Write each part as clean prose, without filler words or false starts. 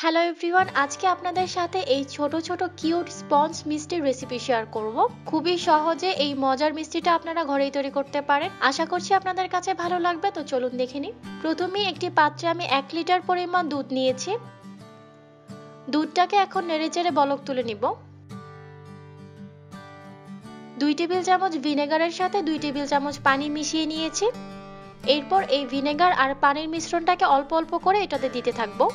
Hello everyone, আজকে আপনাদের সাথে এই ছোট ছোট কিউট স্পঞ্জ মিষ্টির রেসিপি শেয়ার করব। খুবই সহজে এই মজার মিষ্টিটা আপনারা ঘরেই তৈরি করতে পারেন। আশা করছি আপনাদের কাছে ভালো লাগবে। তো চলুন দেখে নিই। প্রথমেই একটি পাত্রে আমি 1 লিটার পরিমাণ দুধ নিয়েছি। দুধটাকে এখন নেড়েচেড়ে বলক তুলে নিব। 2 টেবিল চামচ ভিনেগারের সাথে 2 টেবিল চামচ পানি মিশিয়ে নিয়েছি। এরপর এই ভিনেগার আর পানির মিশ্রণটাকে অল্প অল্প করে এটাতে দিতে থাকবো।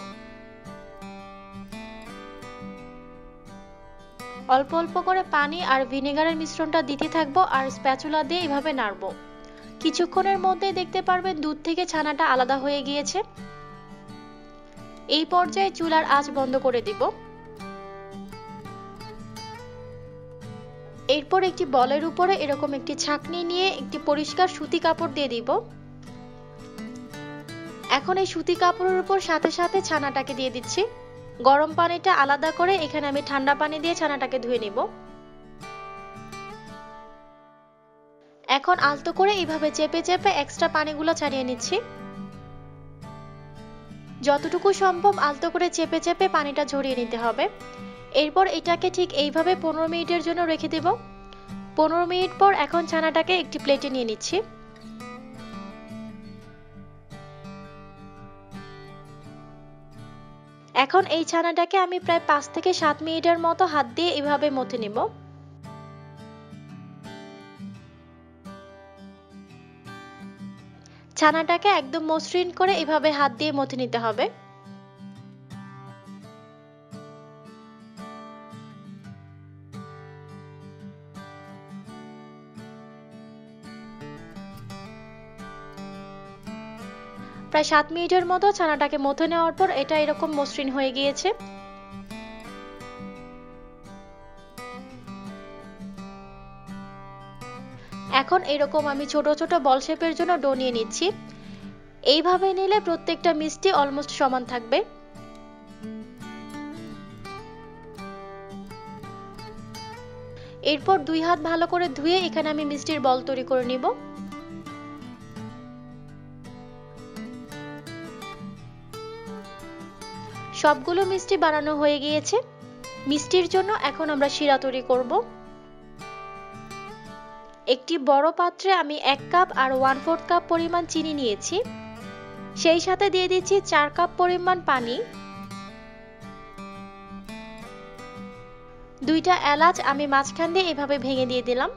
অল্প অল্প করে পানি আর ভিনেগারের মিশ্রণটা দিতে থাকবো আর স্প্যাচুলা দিয়ে এভাবে নাড়বো। কিছুক্ষণের মধ্যেই দেখতে পারবেন দুধ থেকে ছানাটা আলাদা হয়ে গিয়েছে। এই পর্যায়ে চুলার আঁচ বন্ধ করে দিব। এরপর একটি বলের উপরে এরকম একটি ছাঁকনি নিয়ে একটি পরিষ্কার সুতি কাপড় দিয়ে দিব। এখন এই সুতি কাপড়ের উপর সাথে সাথে ছানাটাকে দিয়ে দিচ্ছি। গরম পানিটা আলাদা করে এখানে আমি ঠান্ডা পানি দিয়ে ছানাটাকে ধুয়ে নিব। এখন আলতো করে এইভাবে চেপে চেপে এক্সট্রা পানিগুলো ছাড়িয়ে নিচ্ছি। যতটুকু সম্ভব আলতো করে চেপে চেপে পানিটা ঝরিয়ে নিতে হবে। এরপর এটাকে ঠিক এইভাবে 15 মিনিটের জন্য রেখে দেব। 15 মিনিট পর এখন ছানাটাকে একটি প্লেটে নিয়ে নিচ্ছি। এখন এই ছানাটাকে আমি প্রায় 5 থেকে 7 মিনিটের মতো হাত দিয়ে এভাবে মথে নেব। ছানাটাকে একদম মসৃণ করে এভাবে হাত দিয়ে মথে নিতে হবে। প্রায় 7 মিনিটের মতো ছানাটাকে মথে নেওয়ার পর এটা এরকম মসৃণ হয়ে গিয়েছে। এখন এরকম আমি ছোট ছোট বল শেপের জন্য ডো নিয়ে নিচ্ছি। এইভাবে নিলে প্রত্যেকটা মিষ্টি অলমোস্ট সমান থাকবে। এরপর 2 হাত ভালো করে ধুয়ে এখানে আমি মিষ্টির বল তৈরি করে নিব। সবগুলো মিষ্টি বানানো হয়ে গিয়েছে। মিষ্টির জন্য এখন আমরা শিরা তৈরি করব। একটি বড় পাত্রে আমি 1 কাপ আর 1/4 কাপ পরিমাণ চিনি নিয়েছি। সেই সাথে দিয়ে দিচ্ছি 4 কাপ পরিমাণ পানি। 2টা এলাচ আমি মাঝখান দিয়ে এভাবে ভেঙে দিয়ে দিলাম।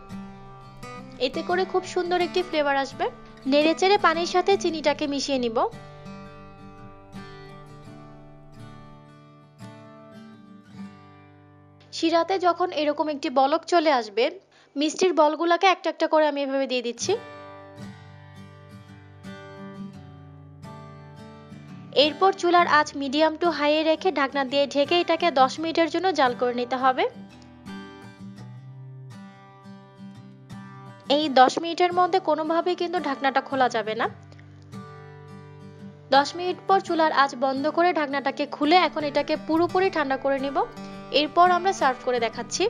এতে করে খুব সুন্দর একটি ফ্লেভার আসবে। নেড়েচেড়ে পানির সাথে চিনিটাকে মিশিয়ে নিব। শিরাতে যখন এরকম একটি বলক চলে আসবে, মিষ্টির বলগুলোকে একটা একটা করে আমি এভাবে দিয়ে দিচ্ছি। এরপর চুলার আঁচ মিডিয়াম টু হাইয়ে রেখে ঢাকনা দিয়ে ঢেকে এটাকে 10 মিনিটের জন্য জাল করে নিতে হবে। এই 10 মিনিটের মধ্যে কোনোভাবেই কিন্তু ঢাকনাটা খোলা যাবে না। 10 মিনিট পর চুলার আঁচ বন্ধ করে ঢাকনাটাকে খুলে এখন এটাকে পুরোপুরি ঠান্ডা করে নিব। এরপর আমরা সার্ভ করে দেখাচ্ছি।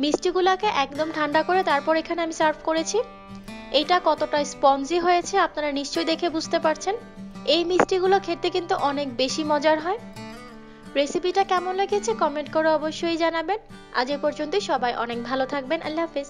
মিষ্টিগুলোকে একদম ঠান্ডা করে তারপর এখানে আমি সার্ভ করেছি। এটা কতটা স্পঞ্জি হয়েছে আপনারা নিশ্চয়ই দেখে বুঝতে পারছেন। এই মিষ্টিগুলো খেতে কিন্তু অনেক বেশি মজার হয়। রেসিপিটা কেমন লেগেছে কমেন্ট করে অবশ্যই জানাবেন। আজ এ পর্যন্তই, সবাই অনেক ভালো থাকবেন। আল্লাহ হাফেজ।